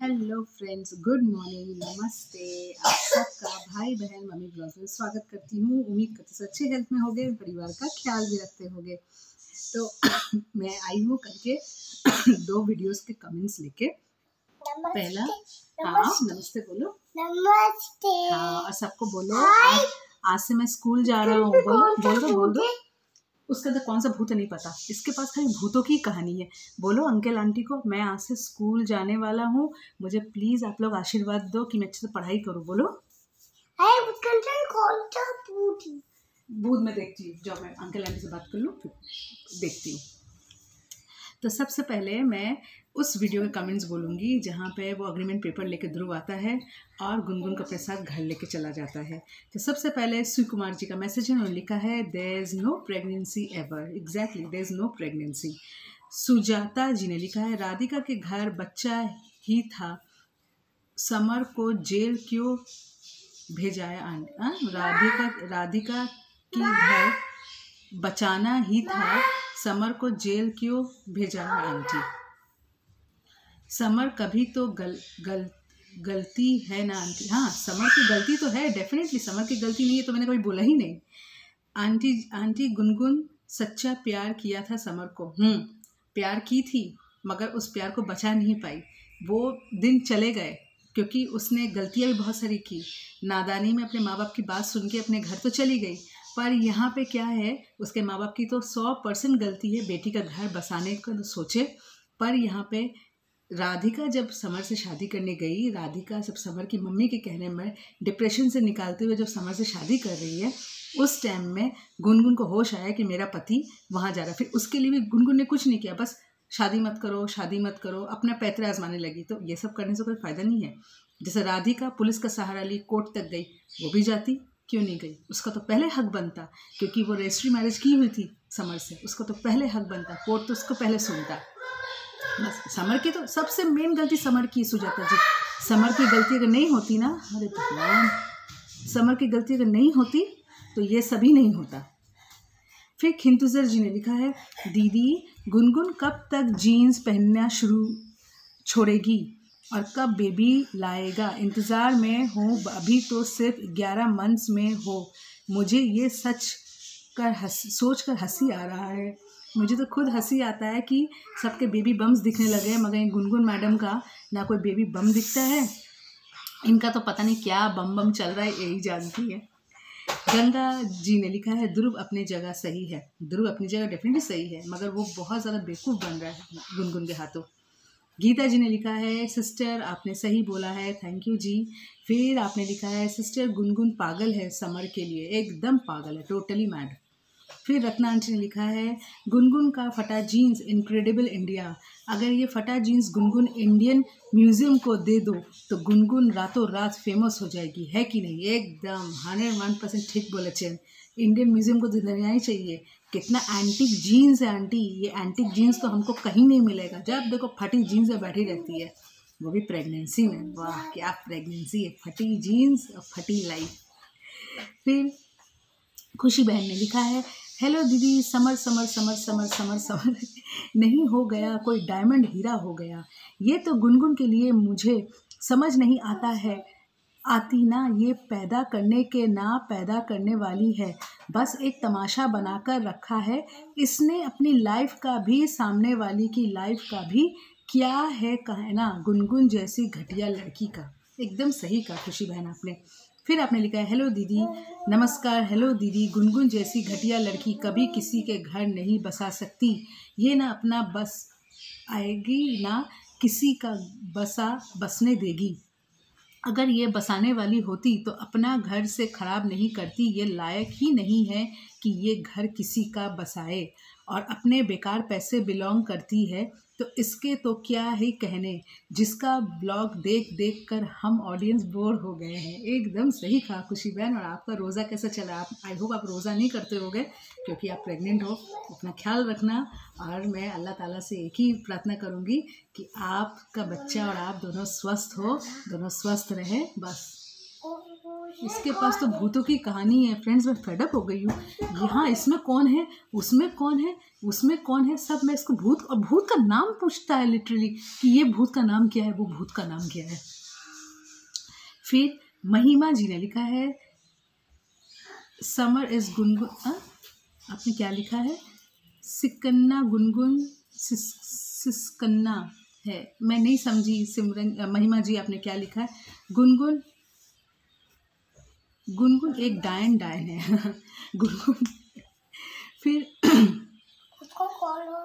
Hello friends, good morning, नमस्ते। आप सबका भाई बहन मम्मी ब्लॉग में स्वागत करती हूँ। उम्मीद करती हूँ अच्छे हेल्थ में होगे, परिवार का ख्याल भी रखते होगे। तो मैं आई हूँ करके 2 वीडियोस के कमेंट्स लेके। पहला, हाँ नमस्ते बोलो। नमस्ते। हाँ, और सबको बोलो आज से मैं स्कूल जा रहा हूँ। बोल दो। उसका तो कौन सा भूत नहीं पता, इसके पास खाली भूतों की कहानी है। बोलो अंकल आंटी को, मैं आज से स्कूल जाने वाला हूँ, मुझे प्लीज आप लोग आशीर्वाद दो कि मैं अच्छे से पढ़ाई करूँ। बोलो। भूत मैं देखती हूँ, जब मैं अंकल आंटी से बात कर लूँ फिर देखती हूँ। तो सबसे पहले मैं उस वीडियो के कमेंट्स बोलूँगी जहाँ पे वो अग्रीमेंट पेपर लेके ध्रुव आता है और गुनगुन को अपने साथ घर लेके चला जाता है। तो सबसे पहले शिव कुमार जी का मैसेज है, उन्होंने लिखा है there is no pregnancy ever. Exactly, there is no pregnancy. Sujata ji ने लिखा है राधिका के घर बच्चा ही था, समर को जेल क्यों भेजा है आंटी? राधिका की घर बचाना ही था, समर को जेल क्यों भेजा है आंटी? समर कभी तो गलती है ना आंटी? हाँ, समर की गलती तो है, डेफिनेटली समर की गलती नहीं है तो मैंने कभी बोला ही नहीं। आंटी गुनगुन सच्चा प्यार किया था समर को। प्यार की थी, मगर उस प्यार को बचा नहीं पाई। वो दिन चले गए क्योंकि उसने गलतियाँ भी बहुत सारी की। नादानी में अपने माँ बाप की बात सुन के अपने घर तो चली गई, पर यहाँ पे क्या है, उसके माँ बाप की तो 100% गलती है। बेटी का घर बसाने को तो सोचे, पर यहाँ पे राधिका जब समर से शादी करने गई, राधिका जब समर की मम्मी के कहने में डिप्रेशन से निकालते हुए जब समर से शादी कर रही है, उस टाइम में गुनगुन को होश आया कि मेरा पति वहाँ जा रहा है। फिर उसके लिए भी गुनगुन ने कुछ नहीं किया, बस शादी मत करो, अपना पैतरा आजमाने लगी। तो ये सब करने से कोई फ़ायदा नहीं है। जैसे राधिका पुलिस का सहारा ली, कोर्ट तक गई, वो भी जाती, क्यों नहीं गई? उसका तो पहले हक बनता, क्योंकि वो रजिस्ट्री मैरिज की हुई थी समर से, उसका तो पहले हक बनता, कोर्ट तो उसको पहले सुनता। बस समर की तो सबसे मेन गलती समर की, सुजाता जी। समर की गलती अगर नहीं होती ना, अरे भगवान, समर की गलती अगर नहीं होती तो ये सभी नहीं होता। फिर खिंतुजर जी ने लिखा है दीदी गुनगुन कब तक जीन्स पहनना छोड़ेगी और कब बेबी लाएगा? इंतज़ार में हूँ, अभी तो सिर्फ 11 मंथ्स में हो। मुझे ये सोच कर हंसी आ रहा है। मुझे तो खुद हंसी आता है कि सबके बेबी बम्स दिखने लगे, मगर गुनगुन मैडम का ना कोई बेबी बम दिखता है। इनका तो पता नहीं क्या बम चल रहा है, यही जानती है। गंगा जी ने लिखा है ध्रुव अपनी जगह सही है। ध्रुव अपनी जगह डेफिनेटली सही है, मगर वो बहुत ज़्यादा बेवकूफ़ बन रहा है गुनगुन के हाथों। गीता जी ने लिखा है सिस्टर आपने सही बोला है, थैंक यू जी। फिर आपने लिखा है सिस्टर गुनगुन पागल है समर के लिए, एकदम पागल है, टोटली मैड। फिर रत्ना आंटी ने लिखा है गुनगुन का फटा जीन्स इनक्रेडिबल इंडिया। अगर ये फटा जीन्स गुनगुन इंडियन म्यूजियम को दे दो तो गुनगुन रातों रात फेमस हो जाएगी, है कि नहीं? एकदम 101% ठीक बोले चैन। इंडियन म्यूजियम को तो देना ही चाहिए। कितना एंटिक जीन्स है आंटी, ये एंटिक जीन्स तो हमको कहीं नहीं मिलेगा। जब देखो फटी जीन्स में बैठी रहती है, वो भी प्रेगनेंसी में। वाह क्या प्रेगनेंसी है, फटी जीन्स और फटी लाइफ। फिर खुशी बहन ने लिखा है हेलो दीदी, समर नहीं हो गया कोई डायमंड हीरा हो गया। ये तो गुनगुन के लिए मुझे समझ नहीं आता है, आती ना ये पैदा करने के ना पैदा करने वाली है, बस एक तमाशा बनाकर रखा है इसने अपनी लाइफ का भी, सामने वाली की लाइफ का भी। क्या है कहना गुनगुन जैसी घटिया लड़की का। एकदम सही कहा खुशी बहन आपने। फिर आपने लिखा है हेलो दीदी, नमस्कार। हेलो दीदी, गुनगुन जैसी घटिया लड़की कभी किसी के घर नहीं बसा सकती। ये ना अपना बस आएगी ना किसी का बसने देगी। अगर ये बसाने वाली होती तो अपना घर से ख़राब नहीं करती। ये लायक ही नहीं है कि ये घर किसी का बसाए, और अपने बेकार पैसे बिलोंग करती है तो इसके तो क्या ही कहने। जिसका ब्लॉग देख देख कर हम ऑडियंस बोर हो गए हैं। एकदम सही कहा खुशी बहन। और आपका रोज़ा कैसा चला? आप आई होप आप रोज़ा नहीं करते होगे क्योंकि आप प्रेग्नेंट हो। अपना ख्याल रखना, और मैं अल्लाह ताला से एक ही प्रार्थना करूँगी कि आपका बच्चा और आप दोनों स्वस्थ हो, दोनों स्वस्थ रहें, बस। इसके पास तो भूतों की कहानी है फ्रेंड्स, मैं फेडअप हो गई हूँ। यहाँ इसमें कौन है, उसमें कौन है, उसमें कौन है, सब मैं इसको भूत, और भूत का नाम पूछता है लिटरली कि ये भूत का नाम क्या है, वो भूत का नाम क्या है। फिर महिमा जी ने लिखा है समर इज गुनगुन, आपने क्या लिखा है, सिकन्ना गुनगुन सिस्कन्ना है, मैं नहीं समझी सिमरन। महिमा जी आपने क्या लिखा है, गुनगुन, गुनगुन एक डायन है गुनगुन। फिर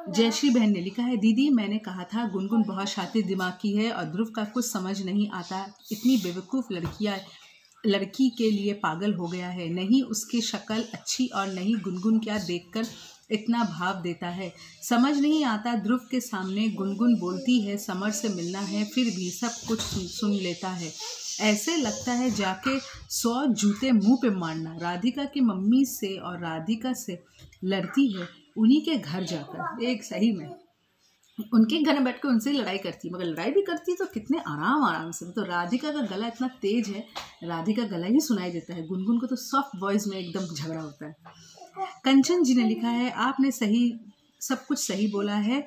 जयश्री बहन ने लिखा है दीदी मैंने कहा था गुनगुन बहुत शातिर दिमाग की है और ध्रुव का कुछ समझ नहीं आता, इतनी बेवकूफ़ लड़की के लिए पागल हो गया है, नहीं उसकी शक्ल अच्छी और नहीं गुनगुन क्या देखकर इतना भाव देता है, समझ नहीं आता ध्रुव के सामने गुनगुन बोलती है समर से मिलना है फिर भी सब कुछ सुन लेता है, ऐसे लगता है जाके 100 जूते मुंह पे मारना, राधिका की मम्मी से और राधिका से लड़ती है उन्हीं के घर जाकर, एक सही में उनके घर में बैठ कर उनसे लड़ाई करती, मगर लड़ाई भी करती तो कितने आराम से। तो राधिका का गला इतना तेज है, राधिका गला ही सुनाई देता है, गुनगुन को तो सॉफ्ट वॉइस में एकदम झगड़ा होता है। कंचन जी ने लिखा है आपने सही सब कुछ सही बोला है,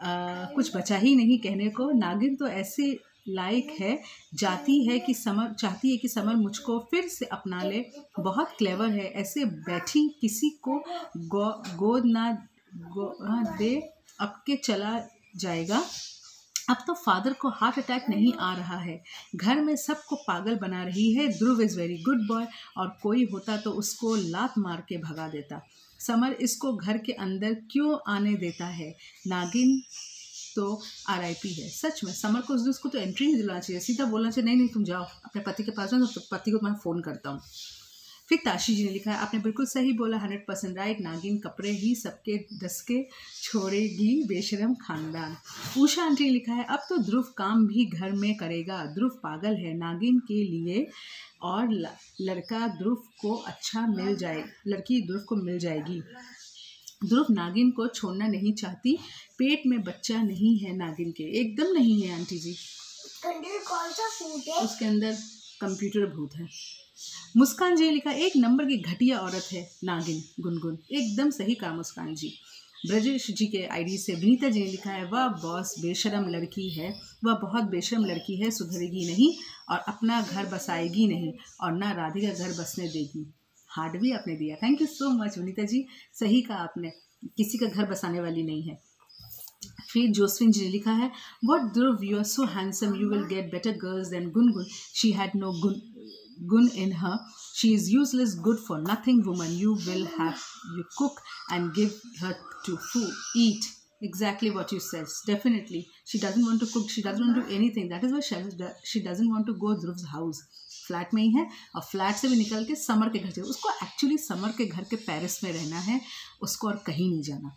कुछ बचा ही नहीं कहने को, नागिन तो ऐसे लायक है चाहती है कि समर मुझको फिर से अपना ले, बहुत क्लेवर है, ऐसे बैठी किसी को गोद ना दे अब के चला जाएगा। अब तो फादर को हार्ट अटैक नहीं आ रहा है, घर में सबको पागल बना रही है, ध्रुव इज़ वेरी गुड बॉय और कोई होता तो उसको लात मार के भगा देता, समर इसको घर के अंदर क्यों आने देता है, नागिन तो RIP है। सच में समर को उसको तो एंट्री नहीं दिलाना चाहिए, सीधा बोलना चाहिए नहीं तुम जाओ अपने पति के पास जाओ, तो पति को मैं फ़ोन करता हूँ। फिर ताशी जी ने लिखा है आपने बिल्कुल सही बोला 100% राइट, नागिन कपड़े ही सबके डसके छोड़ेगी बेशरम खानदान। उषा आंटी ने लिखा है अब तो ध्रुव काम भी घर में करेगा, ध्रुव पागल है नागिन के लिए और लड़का ध्रुव को अच्छा मिल जाए, लड़की ध्रुव को मिल जाएगी, ध्रुव नागिन को छोड़ना नहीं चाहती, पेट में बच्चा नहीं है नागिन के, एकदम नहीं है आंटी जी, उसके अंदर कंप्यूटर भूत है। मुस्कान जी लिखा एक नंबर की घटिया औरत है नागिन गुनगुन, एकदम सही कहा मुस्कान जी। ब्रजेश जी के ID से विनीता जी ने लिखा है वह बॉस बेशरम लड़की है, वह बहुत बेशरम लड़की है, सुधरेगी नहीं और अपना घर बसाएगी नहीं और ना राधिका घर बसने देगी, हार्ट भी आपने दिया, thank you so much Vinita ji, सही कहा आपने, किसी का घर बसाने वाली नहीं है। फिर जोस्फिन जी ने लिखा है what Dhruv you are so handsome, you will get better girls than Gungun, she had no gun in her, she is useless good for nothing woman, you will have you cook and give her to food eat, exactly what you said, definitely she doesn't want to cook, she doesn't want to do anything, that is why she doesn't want to go Dhruv's house, flat में ही है और flat से भी निकल के summer के घर जाए, उसको एक्चुअली समर के घर के पेरिस में रहना है, उसको और कहीं नहीं जाना।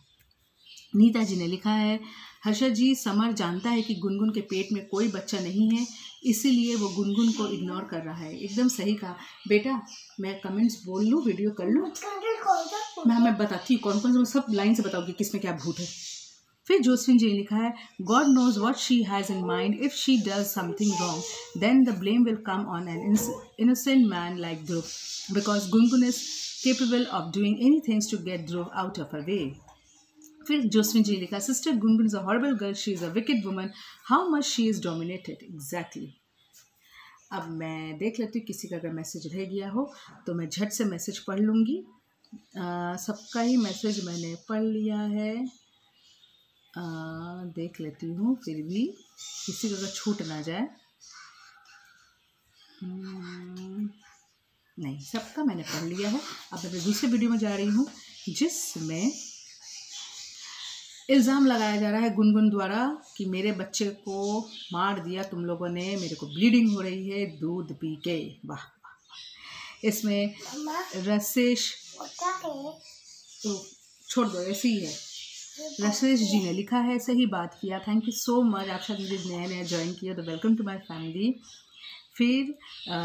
नीता जी ने लिखा है हर्षा जी समर जानता है कि गुनगुन के पेट में कोई बच्चा नहीं है, इसीलिए वो गुनगुन को इग्नोर कर रहा है, एकदम सही कहा बेटा, मैं कमेंट्स बोल लूँ वीडियो कर लूँ, मैं बताती हूँ कौन कौन से, सब लाइन से बताऊँगी किसमें क्या भूत है। फिर जोस्फिन जी ने लिखा है God knows what she has in mind, if she does something wrong then the blame will come on an innocent man like Dhruv, because Gungun is capable of doing any things to get Dhruv out of a way. फिर जोस्फिन जी लिखा sister Gungun is a horrible girl, she is a wicked woman, how much she is dominated, exactly. अब मैं देख लेती हूँ किसी का अगर मैसेज रह गया हो तो मैं झट से मैसेज पढ़ लूँगी, सबका ही मैसेज मैंने पढ़ लिया है, देख लेती हूँ फिर भी किसी का अगर छूट ना जाए, नहीं सबका मैंने पढ़ लिया है। अब मैं दूसरे वीडियो में जा रही हूँ जिसमें इल्ज़ाम लगाया जा रहा है गुनगुन द्वारा कि मेरे बच्चे को मार दिया तुम लोगों ने, मेरे को ब्लीडिंग हो रही है दूध पी के, वाह। इसमें रसेश तो छोड़ दो ऐसे ही है, रसेश जी ने लिखा है सही बात किया, थैंक यू सो मच, आप शायद मुझे नया ज्वाइन किया तो वेलकम टू माय फैमिली। फिर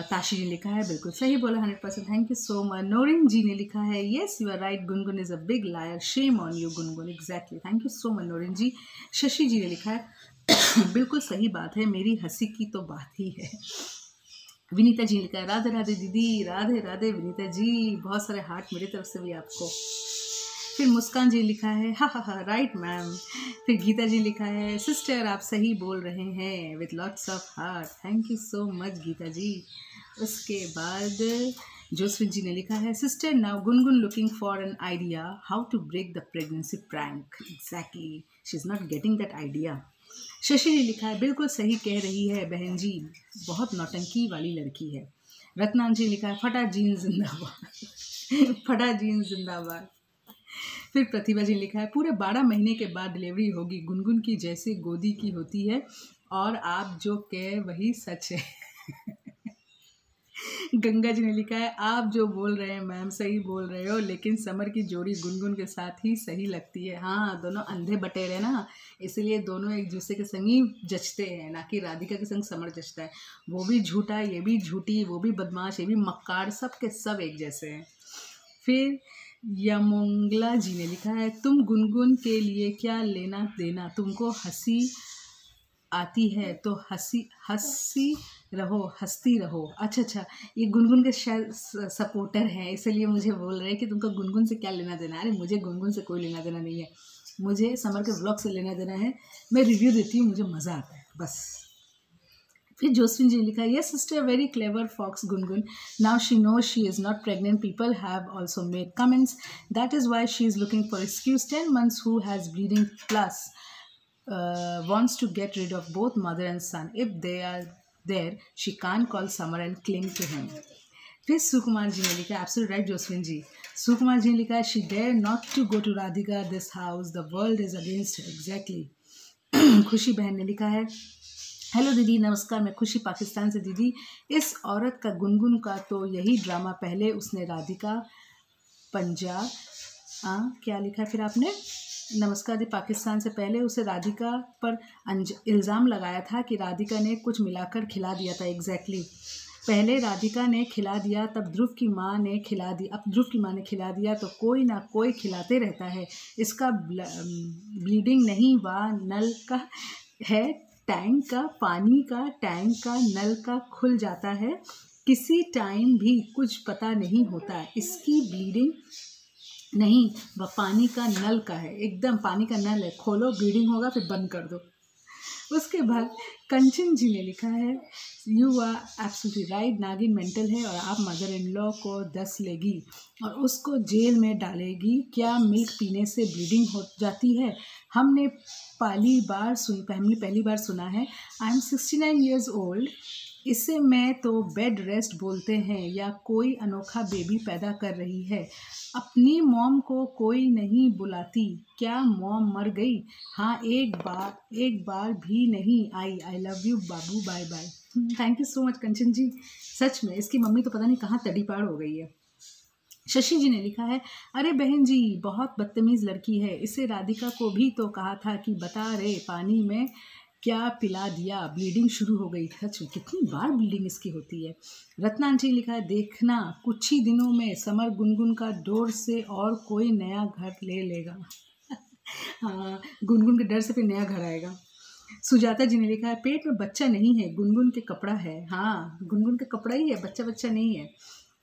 ताशी जी ने लिखा है बिल्कुल सही बोला 100%, thank you so much. Norin ji ने लिखा है yes you are right Gungun is a big liar, shame on you Gungun, exactly, thank you so much Norin ji. Shashi ji ने लिखा है बिल्कुल सही बात है, मेरी हंसी की तो बात ही है। विनीता जी ने लिखा है राधे राधे दीदी, राधे राधे विनीता जी, बहुत सारे हार्ट मेरी तरफ से भी आपको। फिर मुस्कान जी लिखा है हा राइट मैम। फिर गीता जी लिखा है सिस्टर आप सही बोल रहे हैं with lots of heart, thank you so much Geeta ji. उसके बाद जोसफिन जी ने लिखा है sister now Gungun looking for an idea how to break the pregnancy prank, exactly she is not getting that idea. Shashi ने लिखा है बिल्कुल सही कह रही है बहन जी, बहुत नौटंकी वाली लड़की है। रत्नान जी लिखा है फटा जीन जिंदाबाद फटा जीन जिंदाबाद। फिर प्रतिभा जी लिखा है पूरे 12 महीने के बाद डिलीवरी होगी, गुनगुन की जैसे गोदी की होती है, और आप जो कह वही सच है गंगा जी ने लिखा है आप जो बोल रहे हैं मैम सही बोल रहे हो, लेकिन समर की जोड़ी गुनगुन के साथ ही सही लगती है। हाँ, दोनों अंधे बटेरे ना, इसलिए दोनों एक दूसरे के संग ही जचते हैं, ना कि राधिका के संग समर जचता है। वो भी झूठा, ये भी झूठी, वो भी बदमाश, ये भी मक्कार, सब के सब एक जैसे हैं। फिर यमोंगला जी ने लिखा है तुम गुनगुन के लिए क्या लेना देना, तुमको हंसी आती है तो हंसी रहो, हंसती रहो। अच्छा, ये गुनगुन के शायद सपोर्टर हैं, इसलिए मुझे बोल रहे हैं कि तुमको गुनगुन से क्या लेना देना। अरे मुझे गुनगुन से कोई लेना देना नहीं है, मुझे समर के व्लॉग से लेना देना है। मैं रिव्यू देती हूँ, मुझे मज़ा आता है बस। फिर जोसफिन जी ने लिखा yes sister very clever fox Gungun, now she knows she is not pregnant, people have also made comments, that is why she is looking for excuse. 10 months who has bleeding plus wants to get rid of both mother and son. If they are there, she can't call Summer and cling to him. फिर सुकुमार जी ने लिखा absolute right Josephine ji. Sukumar ji ने लिखा she dare not to go to Radhika this house, the world is against exactly. Khushi बहन ने लिखा है hello दीदी नमस्कार, मैं खुशी पाकिस्तान से। दीदी इस औरत का गुनगुन का तो यही ड्रामा, पहले उसने राधिका पंजाब क्या लिखा फिर आपने, नमस्कार दी पाकिस्तान से, पहले उसे राधिका पर इल्ज़ाम लगाया था कि राधिका ने कुछ मिलाकर खिला दिया था। एग्जैक्टली पहले राधिका ने खिला दिया, तब ध्रुव की माँ ने खिला दिया, अब ध्रुव की माँ ने खिला दिया, तो कोई ना कोई खिलाते रहता है। इसका ब्लीडिंग नहीं वा नल का है, टैंक का पानी का, टैंक का नल का खुल जाता है किसी टाइम भी, कुछ पता नहीं होता। इसकी ब्लीडिंग नहीं, वह पानी का नल का है, एकदम पानी का नल है, खोलो ब्लीडिंग होगा फिर बंद कर दो। उसके बाद कंचन जी ने लिखा है यू आर एब्सोल्युटली राइट, नागिन मेंटल है और आप मदर इन लॉ को 10 लेगी और उसको जेल में डालेगी। क्या मिल्क पीने से ब्लीडिंग हो जाती है? हमने पहली बार सुना है। आई एम 69 years old, इसे मैं तो बेड रेस्ट बोलते हैं या कोई अनोखा बेबी पैदा कर रही है। अपनी मॉम को कोई नहीं बुलाती, क्या मॉम मर गई? हाँ, एक बार भी नहीं आई। I love you babu, bye bye. Thank you so much Kanchan ji, सच में इसकी मम्मी तो पता नहीं कहाँ तड़ीपार हो गई है। शशि जी ने लिखा है अरे बहन जी बहुत बदतमीज़ लड़की है, इसे राधिका को भी तो कहा था कि बता रे पानी में क्या पिला दिया, ब्लीडिंग शुरू हो गई। सच में कितनी बार ब्लीडिंग इसकी होती है। रत्नान जी लिखा है देखना कुछ ही दिनों में समर गुनगुन का डोर से और कोई नया घर ले लेगा हाँ, गुनगुन के डर से फिर नया घर आएगा। सुजाता जी ने लिखा है पेट में बच्चा नहीं है, गुनगुन के कपड़ा है। हाँ, गुनगुन का कपड़ा ही है, बच्चा नहीं है।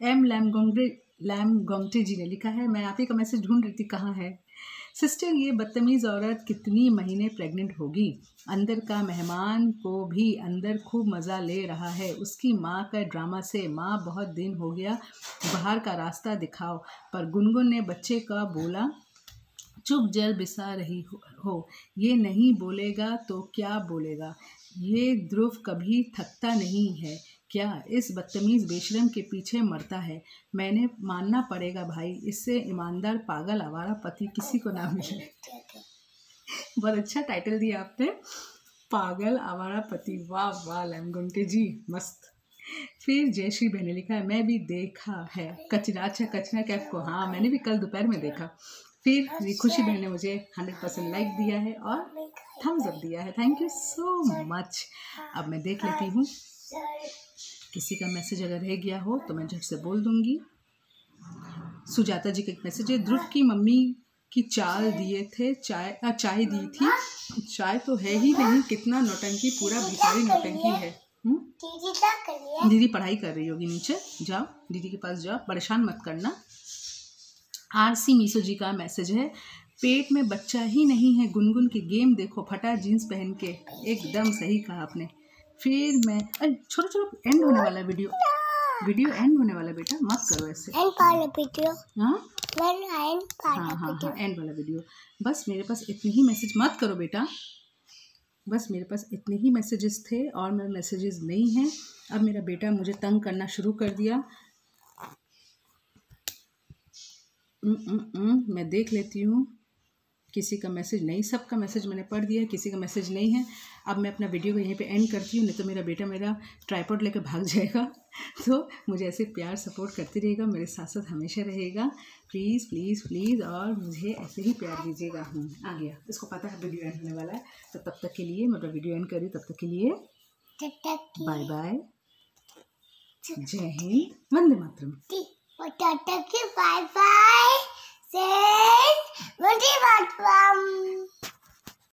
एम लैम गोंगटे जी ने लिखा है मैं आप ही का मैसेज ढूंढ रही थी, कहाँ है सिस्टर? ये बदतमीज़ औरत कितनी महीने प्रेग्नेंट होगी? अंदर का मेहमान को भी अंदर खूब मज़ा ले रहा है उसकी माँ का ड्रामा से। माँ बहुत दिन हो गया, बाहर का रास्ता दिखाओ। पर गुनगुन ने बच्चे का बोला चुप जल बिसा रही हो, ये नहीं बोलेगा तो क्या बोलेगा? ये ध्रुव कभी थकता नहीं है क्या? इस बदतमीज़ बेशरम के पीछे मरता है। मैंने मानना पड़ेगा भाई, इससे ईमानदार पागल आवारा पति किसी को ना मिले। बहुत अच्छा टाइटल दिया आपने, पागल आवारा पति। वाह वाह लैम गुंटे जी, मस्त। फिर जयश्री बहन ने लिखा है मैं भी देखा है कचरा। अच्छा, कचरा कैफ को, हाँ मैंने भी कल दोपहर में देखा। फिर खुशी बहन ने मुझे 100% लाइक दिया है और थम्स अप दिया है, थैंक यू सो मच। अब मैं देख लेती हूँ किसी का मैसेज अगर रह गया हो तो मैं झट से बोल दूंगी। सुजाता जी का एक मैसेज है ध्रुव की मम्मी की चाय दी थी। चाय तो है ही नहीं, कितना नौटंकी, पूरा भिखारी नौटंकी है। दीदी पढ़ाई कर रही होगी, नीचे जाओ, दीदी के पास जाओ, परेशान मत करना। आरसी मीसो जी का मैसेज है, पेट में बच्चा ही नहीं है, गुनगुन की गेम देखो, फटा जीन्स पहन के। एकदम सही कहा आपने। फिर मैं छोड़ो छोड़ो, एंड होने वाला वीडियो एंड होने वाला, बेटा मत करो ऐसे। हाँ एंड वाला वीडियो। बस मेरे पास इतने ही मैसेज, मत करो बेटा, बस मेरे पास इतने ही मैसेजेस थे और मेरे मैसेजेस नहीं हैं। अब मेरा बेटा मुझे तंग करना शुरू कर दिया। मैं देख लेती हूँ किसी का मैसेज नहीं, सबका मैसेज मैंने पढ़ दिया है, किसी का मैसेज नहीं है। अब मैं अपना वीडियो को यहीं पे एंड करती हूँ, नहीं तो मेरा बेटा मेरा ट्राइपॉड लेकर भाग जाएगा। तो मुझे ऐसे प्यार सपोर्ट करते रहेगा, मेरे साथ साथ हमेशा रहेगा। प्लीज़ प्लीज़ प्लीज़, और मुझे ऐसे ही प्यार दीजिएगा। आ गया, इसको पता है वीडियो एंड होने वाला है। तो तब तक के लिए मैं अपना वीडियो एंड कर रही हूँ, तब तक के लिए बाय बाय, जय हिंद, वंदे मातरम। Bye bye, Vande Mataram.